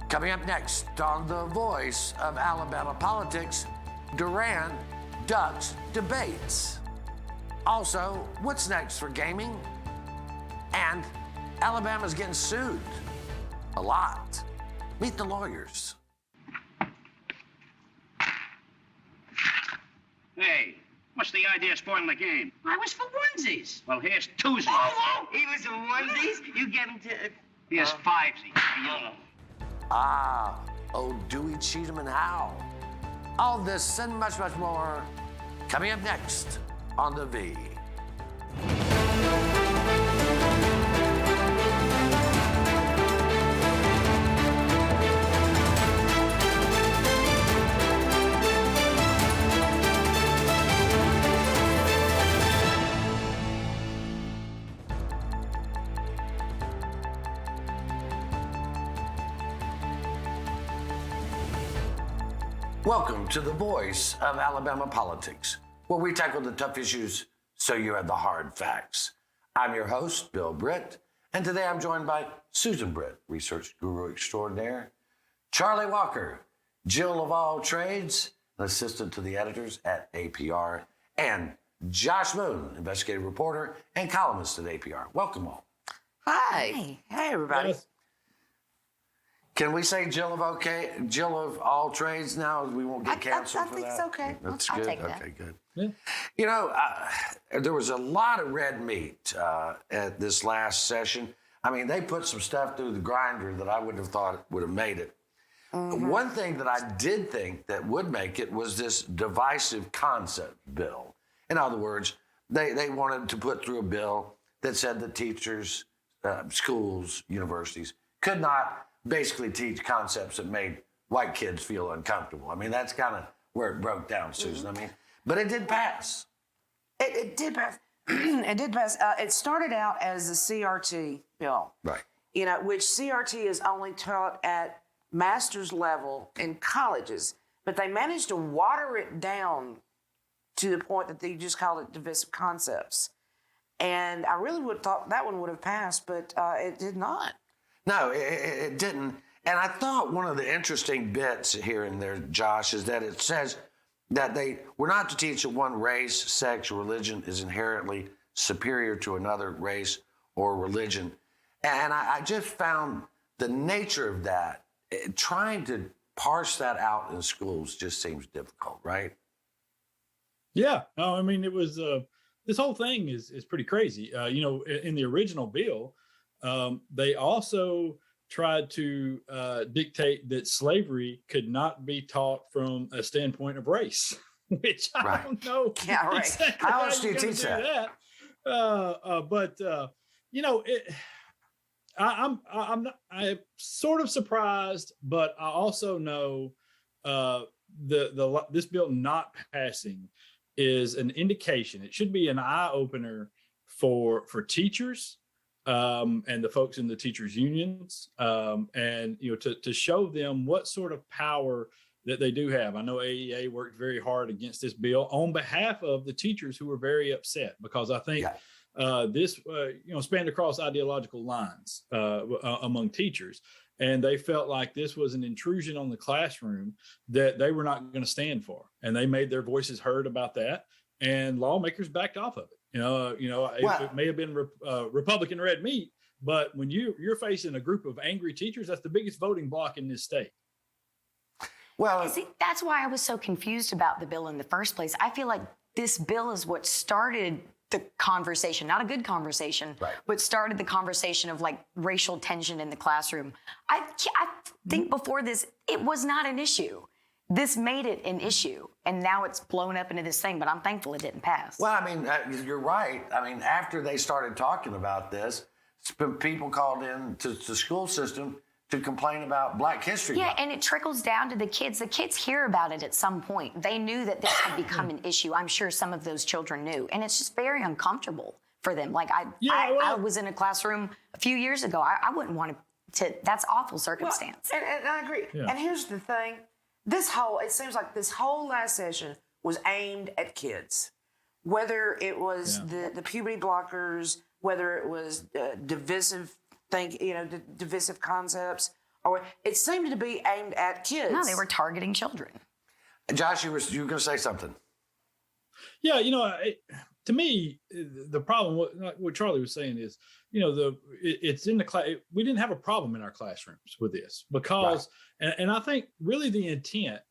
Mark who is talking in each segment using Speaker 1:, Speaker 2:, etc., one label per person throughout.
Speaker 1: Coming up next on The Voice of Alabama Politics, Durant ducks debates. Also, what's next for gaming? And Alabama's getting sued. A lot. Meet the lawyers.
Speaker 2: Hey, what's the idea of spoiling the game?
Speaker 3: I was for onesies.
Speaker 2: Well, here's twosies.
Speaker 3: Oh, he was for onesies? You get him to...
Speaker 2: Here's fivesies.
Speaker 1: Ah, oh, Dewey, Cheatham, and Howe. All this and much, much more coming up next on The V. Welcome to The Voice of Alabama Politics, where we tackle the tough issues so you have the hard facts. I'm your host, Bill Britt, and today I'm joined by Susan Britt, research guru extraordinaire, Charlie Walker, Jill of all trades, an assistant to the editors at APR, and Josh Moon, investigative reporter and columnist at APR. Welcome all.
Speaker 3: Hi. Hey, everybody.
Speaker 4: Yes.
Speaker 1: Can we say Jill of all trades now? We won't get canceled for that.
Speaker 3: I think it's okay.
Speaker 1: That's
Speaker 3: I'll
Speaker 1: good.
Speaker 3: take that.
Speaker 1: Okay, good.
Speaker 4: Yeah.
Speaker 1: You know, there was a lot of red meat at this last session. I mean, they put some stuff through the grinder that I wouldn't have thought would have made it. Mm-hmm. One thing that I did think that would make it was this divisive concept bill. In other words, they wanted to put through a bill that said that teachers, schools, universities could not basically teach concepts that made white kids feel uncomfortable. I mean, that's kind of where it broke down, Susan. I mean, but it did pass.
Speaker 5: It did pass. It did pass. It started out as a CRT bill.
Speaker 1: Right.
Speaker 5: You know, which CRT is only taught at master's level in colleges, but they managed to water it down to the point that they just called it divisive concepts. And I really would have thought that one would have passed, but it did not.
Speaker 1: No, it didn't. And I thought one of the interesting bits here and there, Josh, is that it says that they were not to teach that one race, sex, or religion is inherently superior to another race or religion. And I just found the nature of that, trying to parse that out in schools just seems difficult, right?
Speaker 4: Yeah. No, I mean, it was, this whole thing is pretty crazy. You know, in the original bill, they also tried to dictate that slavery could not be taught from a standpoint of race, which I don't know.
Speaker 5: Yeah, right.
Speaker 4: Exactly
Speaker 1: How else do you teach that?
Speaker 4: But you know, I'm sort of surprised, but I also know this bill not passing is an indication. It should be an eye opener for teachers. And the folks in the teachers unions, and you know, to show them what sort of power that they do have. I know AEA worked very hard against this bill on behalf of the teachers who were very upset, because I think this you know, spanned across ideological lines among teachers, and they felt like this was an intrusion on the classroom that they were not going to stand for, and they made their voices heard about that, and lawmakers backed off of it. It may have been Republican red meat, but when you're facing a group of angry teachers, that's the biggest voting bloc in this state.
Speaker 1: Well,
Speaker 6: see, that's why I was so confused about the bill in the first place. I feel like this bill is what started the conversation, not a good conversation,
Speaker 1: right,
Speaker 6: but started the conversation of like racial tension in the classroom. I think before this, it was not an issue. This made it an issue, and now it's blown up into this thing, but I'm thankful it didn't pass.
Speaker 1: Well, I mean, you're right. I mean, after they started talking about this, people called in to the school system to complain about Black History Month.
Speaker 6: Yeah, and it trickles down to the kids. The kids hear about it at some point. They knew that this had become an issue. I'm sure some of those children knew, and it's just very uncomfortable for them. Like I was in a classroom a few years ago. I wouldn't want to. That's awful circumstance.
Speaker 5: Well, and I agree.
Speaker 4: Yeah.
Speaker 5: And here's the thing. It seems like this whole last session was aimed at kids, whether it was the puberty blockers, whether it was divisive divisive concepts, or it seemed to be aimed at kids.
Speaker 6: No, they were targeting children.
Speaker 1: Josh, you were going to say something.
Speaker 4: Yeah, to me, the problem, what Charlie was saying is, it's in the class. We didn't have a problem in our classrooms with this because, and I think really the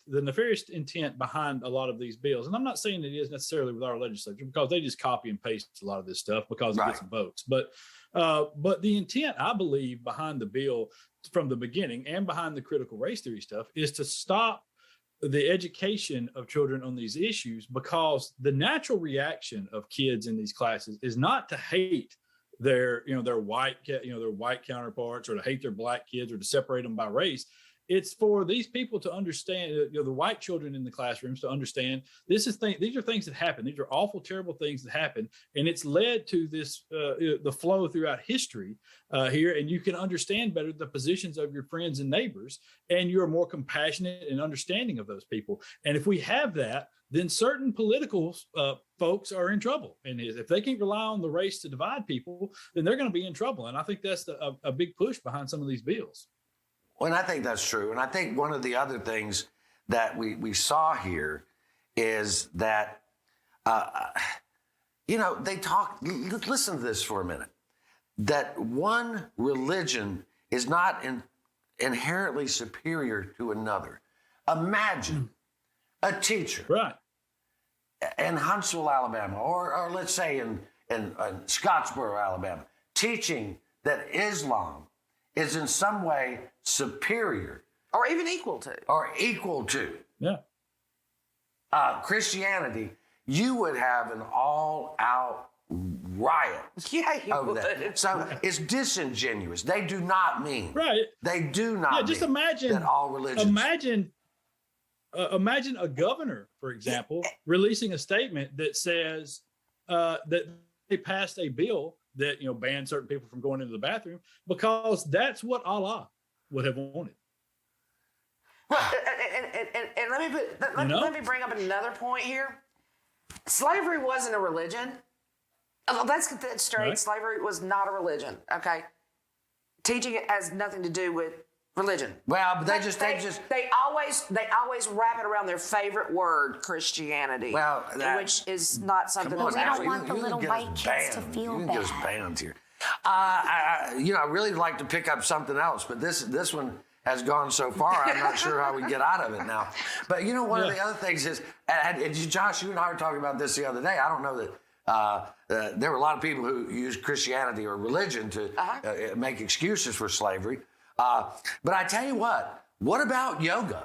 Speaker 4: nefarious intent behind a lot of these bills, and I'm not saying it is necessarily with our legislature because they just copy and paste a lot of this stuff because it gets some votes. But the intent, I believe, behind the bill from the beginning and behind the critical race theory stuff is to stop the education of children on these issues, because the natural reaction of kids in these classes is not to hate their white counterparts, or to hate their black kids, or to separate them by race. It's for these people to understand, the white children in the classrooms to understand these are things that happen. These are awful, terrible things that happen. And it's led to this, the flow throughout history here. And you can understand better the positions of your friends and neighbors, and you're more compassionate and understanding of those people. And if we have that, then certain political folks are in trouble. And if they can't rely on the race to divide people, then they're going to be in trouble. And I think that's a big push behind some of these bills.
Speaker 1: Well, and I think that's true. And I think one of the other things that we saw here is that, they talk, listen to this for a minute, that one religion is not inherently superior to another. Imagine a teacher in Huntsville, Alabama, or let's say in Scottsboro, Alabama, teaching that Islam is in some way superior.
Speaker 5: Or even equal to.
Speaker 4: Yeah.
Speaker 1: Christianity, you would have an all-out riot.
Speaker 5: Yeah, you
Speaker 1: over
Speaker 5: would.
Speaker 1: that. So it's disingenuous. They do not mean.
Speaker 4: Right.
Speaker 1: They do not mean
Speaker 4: just imagine
Speaker 1: that all religions.
Speaker 4: Imagine a governor, for example, releasing a statement that says that they passed a bill that banned certain people from going into the bathroom because that's what Allah would have wanted.
Speaker 5: Well, and let me bring up another point here. Slavery wasn't a religion. Let's get that straight.
Speaker 4: Right.
Speaker 5: Slavery was not a religion. Okay, teaching it has nothing to do with religion.
Speaker 1: Well, but
Speaker 5: they always wrap it around their favorite word, Christianity.
Speaker 1: Well,
Speaker 5: which is not something
Speaker 1: come on,
Speaker 5: that's
Speaker 6: we don't want the little white kids to feel
Speaker 1: you
Speaker 6: bad.
Speaker 1: can get us banned here. I really like to pick up something else, but this one has gone so far, I'm not sure how we get out of it now. But one of the other things is, and Josh, you and I were talking about this the other day. I don't know that there were a lot of people who used Christianity or religion to make excuses for slavery. But I tell you what about yoga?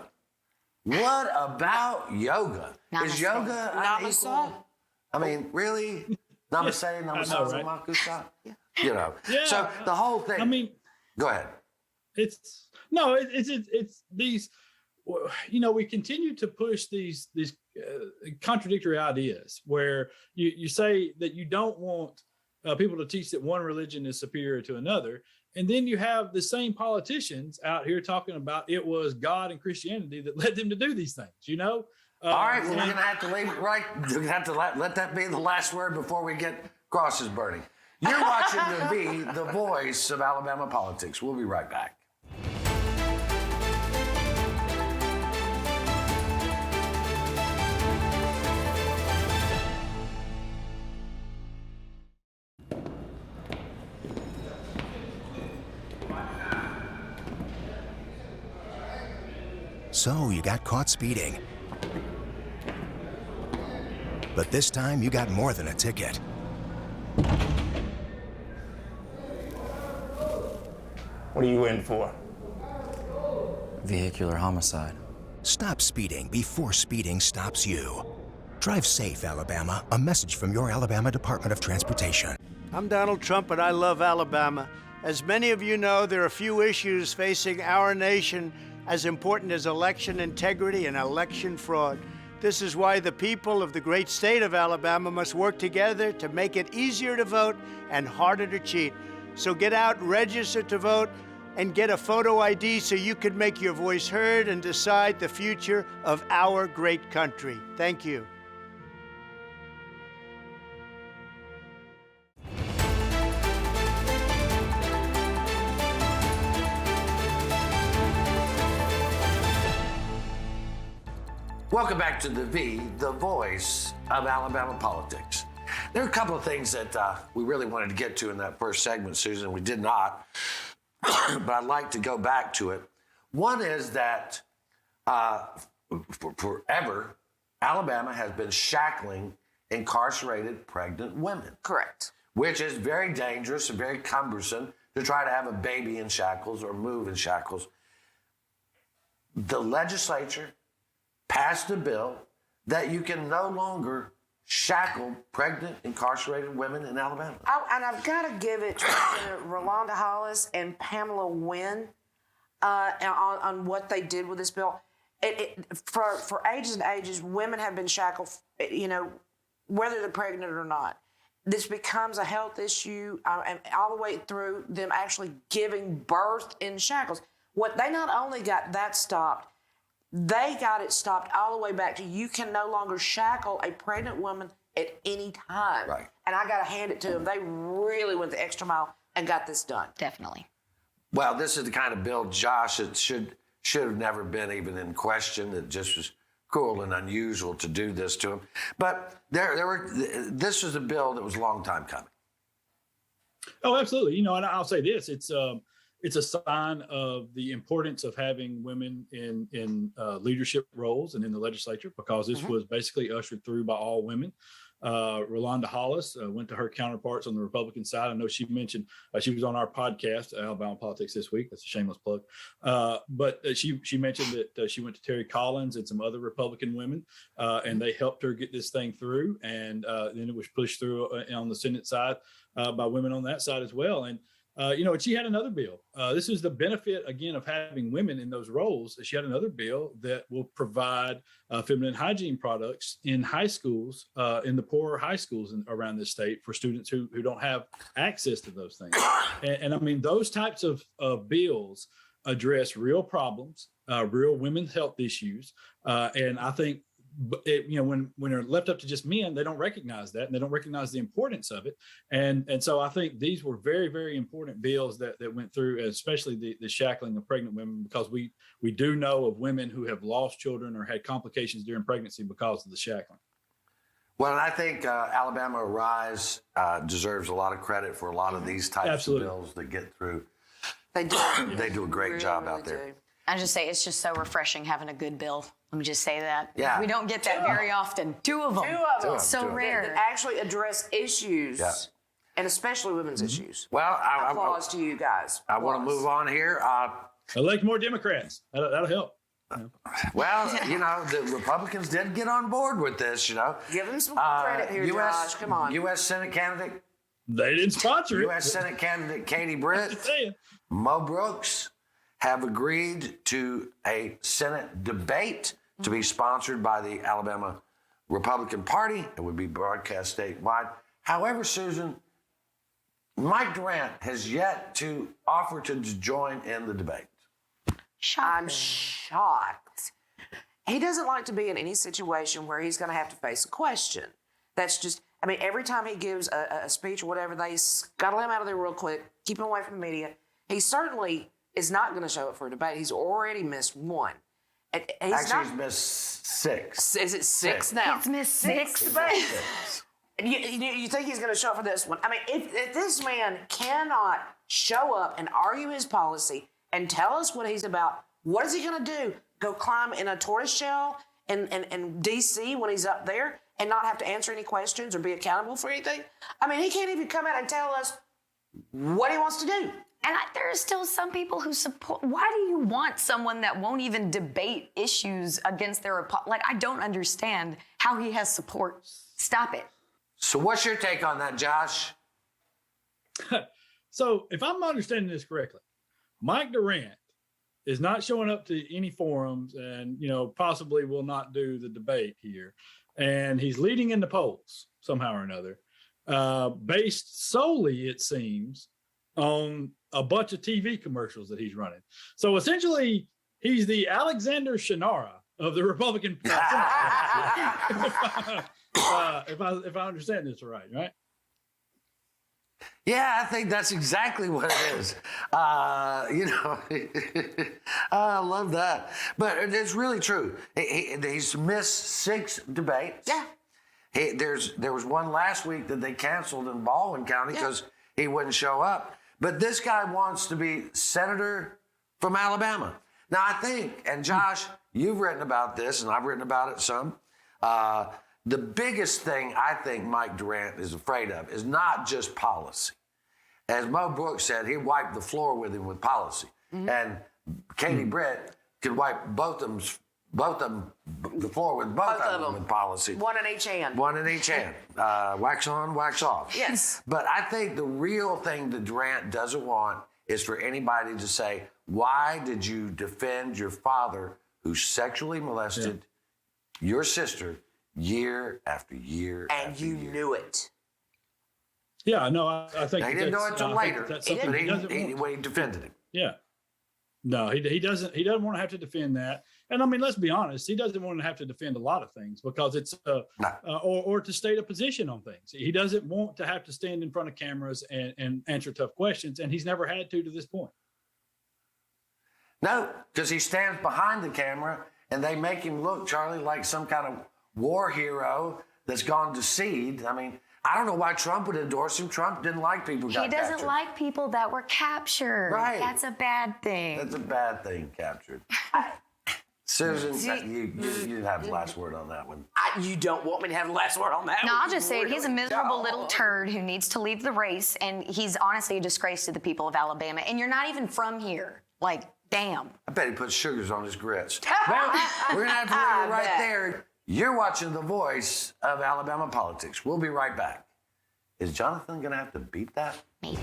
Speaker 1: What about yoga?
Speaker 6: Namaste.
Speaker 1: Is yoga
Speaker 5: Namaste.
Speaker 1: unequal? I mean, really? Namaste, namaste,
Speaker 4: right?
Speaker 1: makusha?
Speaker 4: Yeah.
Speaker 1: So the whole thing.
Speaker 4: I mean,
Speaker 1: go ahead.
Speaker 4: it's these, we continue to push these contradictory ideas where you say that you don't want people to teach that one religion is superior to another. And then you have the same politicians out here talking about it was God and Christianity that led them to do these things, All
Speaker 1: right, well, we're going to have to leave it right. We're going to have to let that be the last word before we get crosses burning. You're watching the voice of Alabama politics. We'll be right back.
Speaker 7: So you got caught speeding. But this time you got more than a ticket.
Speaker 8: What are you in for?
Speaker 9: Vehicular homicide.
Speaker 7: Stop speeding before speeding stops you. Drive safe, Alabama. A message from your Alabama Department of Transportation.
Speaker 10: I'm Donald Trump, and I love Alabama. As many of you know, there are few issues facing our nation as important as election integrity and election fraud. This is why the people of the great state of Alabama must work together to make it easier to vote and harder to cheat. So get out, register to vote, and get a photo ID so you can make your voice heard and decide the future of our great country. Thank you.
Speaker 1: Welcome back to the voice of Alabama politics. There are a couple of things that we really wanted to get to in that first segment, Susan. We did not, but I'd like to go back to it. One is that forever, Alabama has been shackling incarcerated pregnant women.
Speaker 5: Correct.
Speaker 1: Which is very dangerous and very cumbersome to try to have a baby in shackles or move in shackles. The legislature passed a bill that you can no longer shackle pregnant, incarcerated women in Alabama.
Speaker 5: And I've got to give it to Rolanda Hollis and Pamela Wynn on what they did with this bill. For ages and ages, women have been shackled, whether they're pregnant or not. This becomes a health issue, and all the way through them actually giving birth in shackles. What they not only got that stopped, they got it stopped all the way back to you can no longer shackle a pregnant woman at any time.
Speaker 1: Right.
Speaker 5: And I got to hand it to them. They really went the extra mile and got this done.
Speaker 6: Definitely.
Speaker 1: Well, this is the kind of bill, Josh, that should have never been even in question. It just was cruel and unusual to do this to him. But this was a bill that was a long time coming.
Speaker 4: Oh, absolutely. And I'll say this: it's a sign of the importance of having women in leadership roles and in the legislature, because this was basically ushered through by all women. Rolanda Hollis went to her counterparts on the Republican side. I know she mentioned she was on our podcast, Alabama Politics This Week. That's a shameless plug. But she mentioned that she went to Terry Collins and some other Republican women, and they helped her get this thing through. And then it was pushed through on the Senate side by women on that side as well. And and she had another bill. This is the benefit, again, of having women in those roles. She had another bill that will provide feminine hygiene products in high schools, in the poorer high schools around this state, for students who don't have access to those things. And I mean, those types of bills address real problems, real women's health issues. And I think when they're left up to just men, they don't recognize that, and they don't recognize the importance of it. And so I think these were very, very important bills that went through, especially the shackling of pregnant women, because we do know of women who have lost children or had complications during pregnancy because of the shackling.
Speaker 1: Well, and I think Alabama Rise deserves a lot of credit for a lot of these types of bills that get through.
Speaker 5: They do.
Speaker 1: They do a great job out there.
Speaker 5: Do.
Speaker 6: I just say it's just so refreshing having a good bill. Let me just say that.
Speaker 1: Yeah.
Speaker 6: We don't get that very often. Two of them. So rare.
Speaker 5: That actually address issues, and especially women's issues.
Speaker 1: Well,
Speaker 5: applause to you guys.
Speaker 1: I want to move on here.
Speaker 4: Elect more Democrats. That'll help.
Speaker 1: Well, the Republicans did get on board with this,
Speaker 5: Give them some credit here, Josh. Come on.
Speaker 1: U.S. Senate candidate.
Speaker 4: They didn't sponsor it.
Speaker 1: U.S. Senate candidate Katie Britt, Mo Brooks have agreed to a Senate debate to be sponsored by the Alabama Republican Party. It would be broadcast statewide. However, Susan, Mike Durant has yet to offer to join in the debate.
Speaker 5: I'm shocked. He doesn't like to be in any situation where he's going to have to face a question. That's just, every time he gives a speech or whatever, they scuttle him out of there real quick, keep him away from the media. He certainly is not going to show up for a debate. He's already missed one. He's
Speaker 1: missed six.
Speaker 5: Is it six now?
Speaker 6: He's missed six
Speaker 5: debates. You think he's going to show up for this one? If this man cannot show up and argue his policy and tell us what he's about, what is he going to do? Go climb in a tortoise shell in D.C. when he's up there and not have to answer any questions or be accountable for anything? He can't even come out and tell us what he wants to do.
Speaker 6: And there are still some people who support. Why do you want someone that won't even debate issues against their opponent? I don't understand how he has support. Stop it.
Speaker 1: So what's your take on that, Josh?
Speaker 4: So if I'm understanding this correctly, Mike Durant is not showing up to any forums and, possibly will not do the debate here. And he's leading in the polls somehow or another, based solely, it seems, on a bunch of TV commercials that he's running. So essentially, he's the Alexander Shannara of the Republican Senate. If I understand this right?
Speaker 1: Yeah, I think that's exactly what it is. You know, I love that. But it's really true. He's missed 6 debates.
Speaker 5: Yeah.
Speaker 1: There was one last week that they canceled in Baldwin County because he wouldn't show up. But this guy wants to be senator from Alabama. Now, I think, and Josh, you've written about this, and I've written about it some. The biggest thing I think Mike Durant is afraid of is not just policy. As Mo Brooks said, he wiped the floor with him with policy. And Katie Britt could wipe both of them, the floor with both of them with policy.
Speaker 5: One in each hand.
Speaker 1: One in each hand. Wax on, wax off.
Speaker 5: Yes.
Speaker 1: But I think the real thing that Durant doesn't want is for anybody to say, why did you defend your father who sexually molested your sister year after year
Speaker 5: And
Speaker 1: after
Speaker 5: you
Speaker 1: year?
Speaker 5: knew it.
Speaker 4: Yeah, no, I think
Speaker 1: He didn't know it till later,
Speaker 4: That's
Speaker 1: but
Speaker 4: something he doesn't want.
Speaker 1: when he defended him.
Speaker 4: Yeah. No, he doesn't want to have to defend that. And I mean, let's be honest, he doesn't want to have to defend a lot of things because it's or to state a position on things. He doesn't want to have to stand in front of cameras and answer tough questions, and he's never had to this point.
Speaker 1: No, because he stands behind the camera and they make him look, Charlie, like some kind of war hero that's gone to seed. I mean, I don't know why Trump would endorse him. Trump didn't like people who got
Speaker 6: He doesn't
Speaker 1: captured.
Speaker 6: like people that were captured.
Speaker 1: Right.
Speaker 6: That's a bad thing.
Speaker 1: That's a bad thing, captured. Susan, you have the last word on that one.
Speaker 5: You don't want me to have the last word on that
Speaker 6: No,
Speaker 5: one.
Speaker 6: I'll just say it. He's a miserable little turd who needs to leave the race, and he's honestly a disgrace to the people of Alabama. And you're not even from here. Like, damn.
Speaker 1: I bet he puts sugars on his grits. Well, we're going to have to leave it right there. You're watching The Voice of Alabama Politics. We'll be right back. Is Jonathan going to have to beat that?
Speaker 6: Maybe.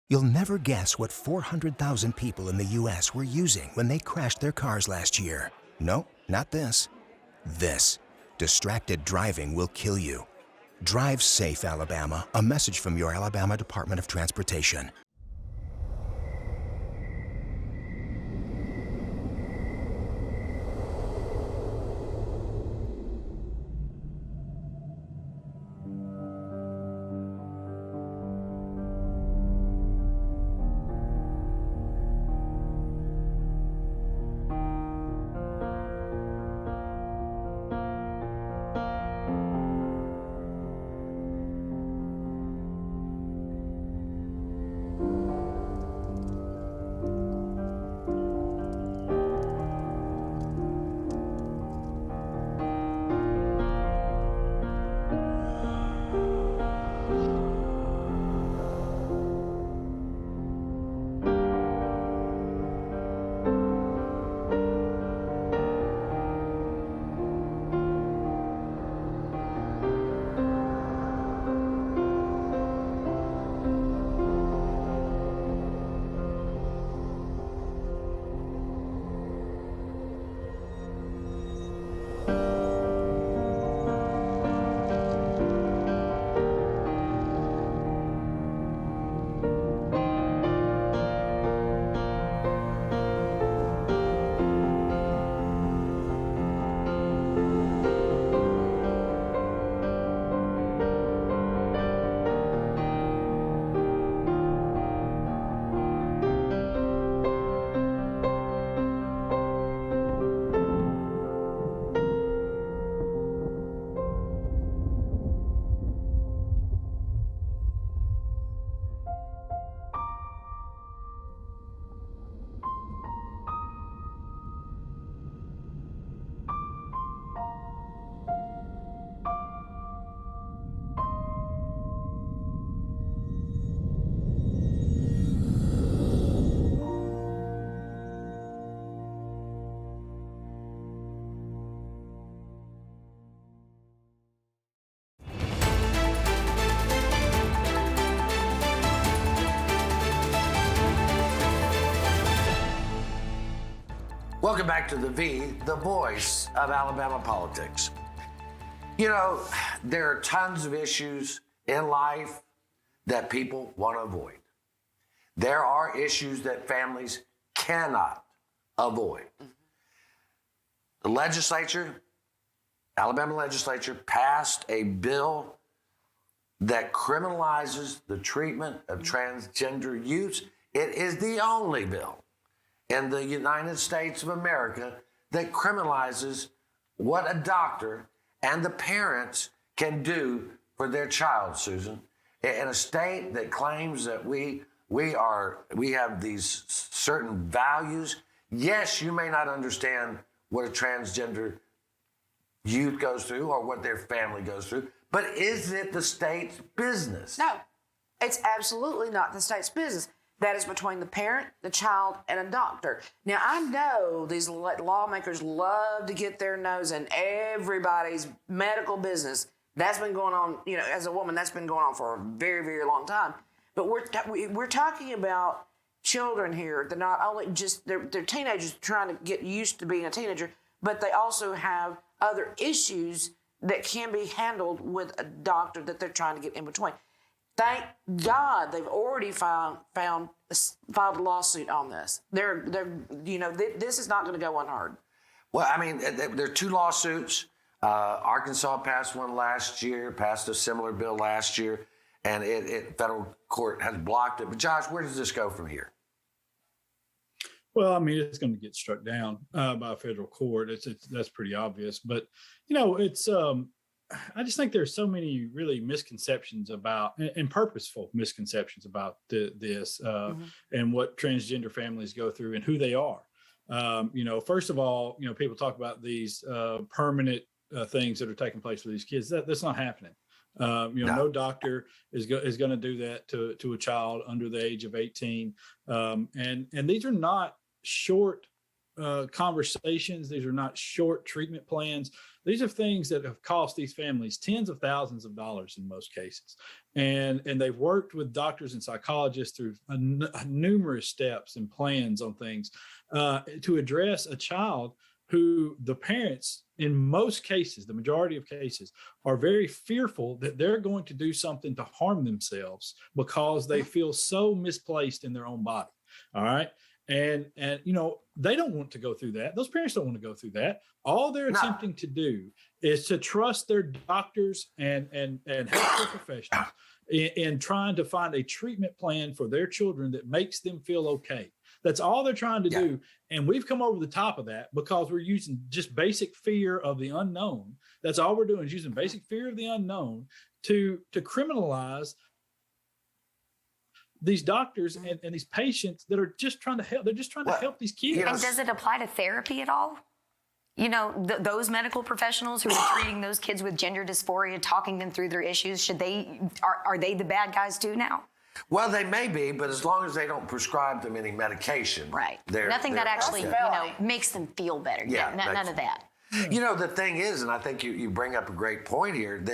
Speaker 7: You'll never guess what 400,000 people in the U.S. were using when they crashed their cars last year. No, not this. This. Distracted driving will kill you. Drive safe, Alabama. A message from your Alabama Department of Transportation.
Speaker 1: Welcome back to the voice of Alabama politics. You know, there are tons of issues in life that people want to avoid. There are issues that families cannot avoid. The legislature, Alabama legislature, passed a bill that criminalizes the treatment of transgender youths. It is the only bill in the United States of America that criminalizes what a doctor and the parents can do for their child, Susan. In a state that claims that we have these certain values. Yes, you may not understand what a transgender youth goes through or what their family goes through, but is it the state's business?
Speaker 5: No, it's absolutely not the state's business. That is between the parent, the child, and a doctor. Now, I know these lawmakers love to get their nose in everybody's medical business. That's been going on, you know, as a woman, that's been going on for a very, very long time. But we're talking about children here. They're not only just, they're teenagers trying to get used to being a teenager, but they also have other issues that can be handled with a doctor that they're trying to get in between. Thank God they've already filed a lawsuit on this. This is not going to go unheard.
Speaker 1: Well, I mean, there are two lawsuits. Arkansas passed one last year, passed a similar bill last year, and federal court has blocked it. But Josh, where does this go from here?
Speaker 4: Well, I mean, it's going to get struck down by a federal court. That's pretty obvious. But, you know, I just think there's so many really misconceptions about, and purposeful misconceptions about this and what transgender families go through and who they are. First of all, people talk about these permanent things that are taking place with these kids. That's not happening. No doctor is going to do that to a child under the age of 18. And these are not short conversations. These are not short treatment plans. These are things that have cost these families tens of thousands of dollars in most cases. And they've worked with doctors and psychologists through numerous steps and plans on things to address a child who the parents, in most cases, the majority of cases, are very fearful that they're going to do something to harm themselves because they feel so misplaced in their own body. All right. And they don't want to go through that. Those parents don't want to go through that. All they're attempting to do is to trust their doctors and healthcare professionals in trying to find a treatment plan for their children that makes them feel okay. That's all they're trying to do. And we've come over the top of that because we're using just basic fear of the unknown. That's all we're doing is using basic fear of the unknown to criminalize these doctors and these patients that are just trying to help. They're just trying to help these kids.
Speaker 6: And does it apply to therapy at all? Those medical professionals who are treating those kids with gender dysphoria, talking them through their issues, are they the bad guys too now?
Speaker 1: Well, they may be, but as long as they don't prescribe them any medication.
Speaker 6: Right. Nothing that actually, makes them feel better.
Speaker 1: Yeah,
Speaker 6: none of that.
Speaker 1: The thing is, and I think you bring up a great point here,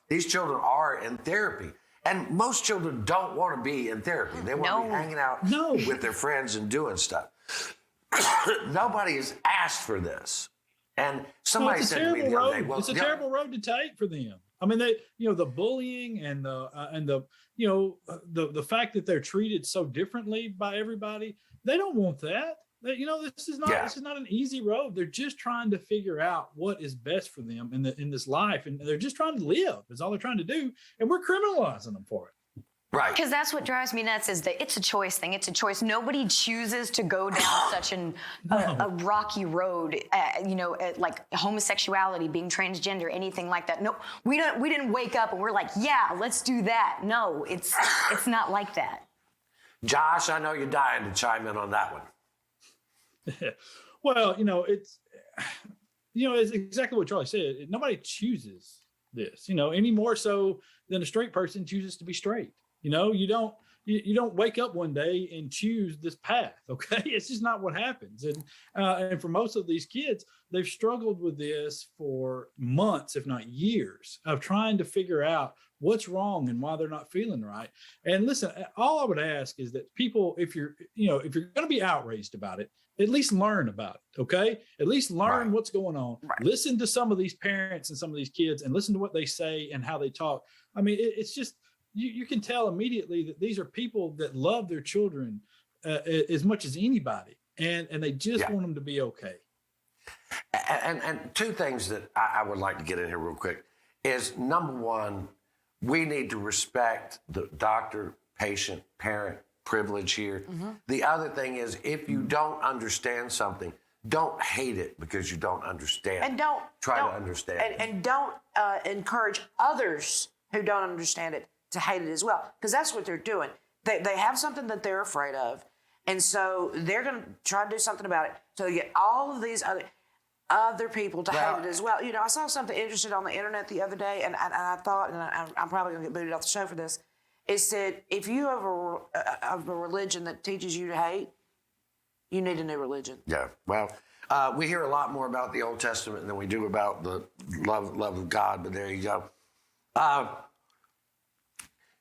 Speaker 1: these children are in therapy. And most children don't want to be in therapy. They want to be hanging out with their friends and doing stuff. Nobody has asked for this. And somebody said to me the other day,
Speaker 4: it's a terrible road to take for them. I mean, the bullying and the fact that they're treated so differently by everybody, they don't want that. This is not an easy road. They're just trying to figure out what is best for them in this life, and they're just trying to live. Is all they're trying to do, and we're criminalizing them for it.
Speaker 1: Right.
Speaker 6: Because that's what drives me nuts is that it's a choice thing. It's a choice. Nobody chooses to go down such a rocky road, like homosexuality, being transgender, anything like that. No, we didn't wake up and we're like, yeah, let's do that. No, it's not like that.
Speaker 1: Josh, I know you're dying to chime in on that one.
Speaker 4: Well, it's exactly what Charlie said. Nobody chooses this, any more so than a straight person chooses to be straight. You don't wake up one day and choose this path. Okay. It's just not what happens. And for most of these kids, they've struggled with this for months, if not years, of trying to figure out what's wrong and why they're not feeling right. And listen, all I would ask is that people, if you're going to be outraged about it, at least learn about it. Okay. At least learn what's going on. Right. Listen to some of these parents and some of these kids and listen to what they say and how they talk. I mean, it's just, you can tell immediately that these are people that love their children as much as anybody. and they just want them to be okay.
Speaker 1: And two things that I would like to get in here real quick is, number one, we need to respect the doctor, patient, parent privilege here. The other thing is, if you don't understand something, don't hate it because you don't understand.
Speaker 5: And don't
Speaker 1: try to understand.
Speaker 5: And don't encourage others who don't understand it to hate it as well, because that's what they're doing. They have something that they're afraid of, and so they're going to try to do something about it. So they get all of these other people to hate it as well. You know, I saw something interesting on the internet the other day, and I thought, and I'm probably going to get booted off the show for this. It said, if you have a religion that teaches you to hate, you need a new religion.
Speaker 1: Yeah, well, we hear a lot more about the Old Testament than we do about the love of God, but there you go.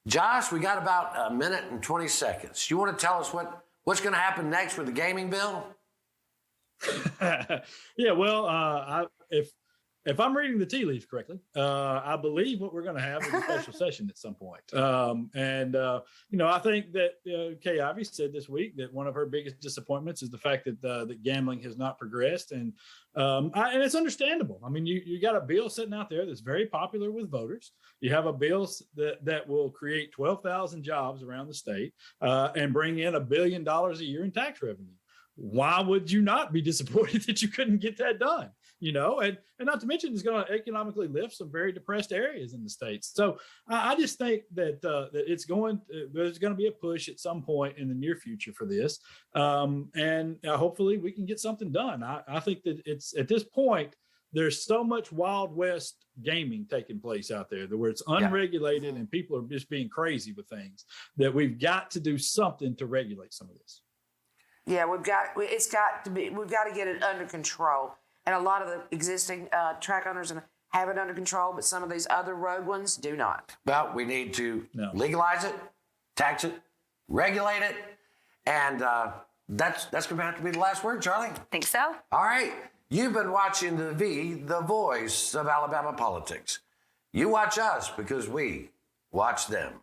Speaker 1: Josh, we got about a minute and 20 seconds. You want to tell us what's going to happen next with the gaming bill?
Speaker 4: Yeah, well, if I'm reading the tea leaves correctly, I believe what we're going to have is a special session at some point. You know, I think that Kay Ivey said this week that one of her biggest disappointments is the fact that that gambling has not progressed, and it's understandable. I mean, you got a bill sitting out there that's very popular with voters. You have a bill that will create 12,000 jobs around the state and bring in $1 billion a year in tax revenue. Why would you not be disappointed that you couldn't get that done? You know, and not to mention it's going to economically lift some very depressed areas in the states. So I just think that there's going to be a push at some point in the near future for this, and hopefully we can get something done. I think that it's at this point there's so much Wild West gaming taking place out there that where it's unregulated and people are just being crazy with things, that we've got to do something to regulate some of this.
Speaker 5: Yeah, we've got to get it under control. And a lot of the existing track owners have it under control, but some of these other rogue ones do not.
Speaker 1: Well, we need to legalize it, tax it, regulate it, and that's going to have to be the last word, Charlie.
Speaker 6: Think so?
Speaker 1: All right. You've been watching the voice of Alabama politics. You watch us because we watch them.